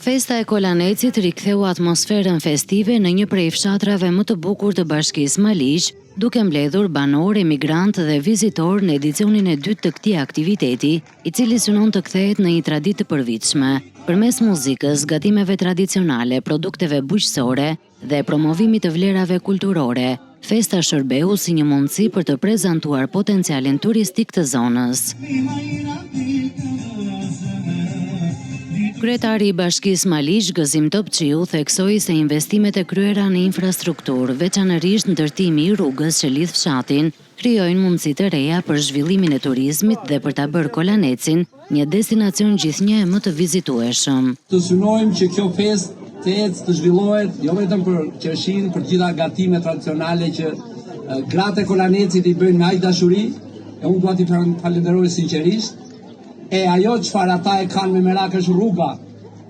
Festa e Kolanecit riktheu atmosferën festive në një prej fshatrave më të bukur të bashkisë Maliq, duke mbledhur banor, emigrant dhe vizitor në edicionin e dytë të këtij aktiviteti, i cili synon të kthehet në një traditë të përvitshme, përmes muzikës, gatimeve tradicionale, produkteve bujqësore dhe promovimit të vlerave kulturore. Festa shërbeu si një mundësi për të prezantuar potencialin turistik të zonës. Kryetari i Bashkisë Maliq, Gëzim Topçiu, theksoi se investimet e kryera në infrastrukturë, veçanërisht ndërtimi i rrugës që lidh fshatin, krijojnë mundësi të reja për zhvillimin e turizmit dhe për ta bërë Kolanecin një destinacion gjithnjë më të vizitueshëm. Të synojmë që kjo festë të ecë, të zhvillohet, jo vetëm për qershin, për gjitha gatimet tradicionale që gratë e Kolanecit i bëjnë me aq dashuri, e unë dua t'i falenderoj sinqerisht. E ajo çfarë ata e kanë me merak është rruga,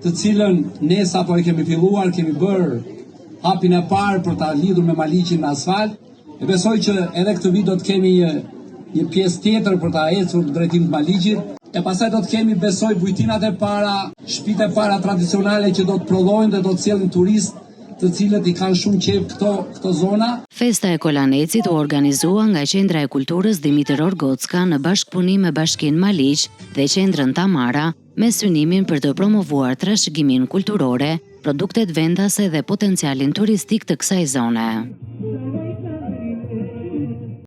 të cilën ne sapo e kemi filluar, kemi bërë hapin e parë për ta lidhur me Maliqin në asfalt. E besoj që edhe këtë vit do të kemi një pjesë tjetër për ta ecur në drejtim të Maliqit. E pastaj do të kemi, besoj, bujtinat e para, shtëpitë e para tradicionale që do të prodhojnë dhe do të sjellin turistë të cilët i kanë shumë qejf këto zona. Festa e Kolanecit u organizua nga Qendra e Kulturës Dimitër Orgocka në bashkëpunim me Bashkinë Maliq dhe Qendrën Tamara, me synimin për të promovuar trashëgiminë kulturore, produktet vendase dhe potencialin turistik të kësaj zone.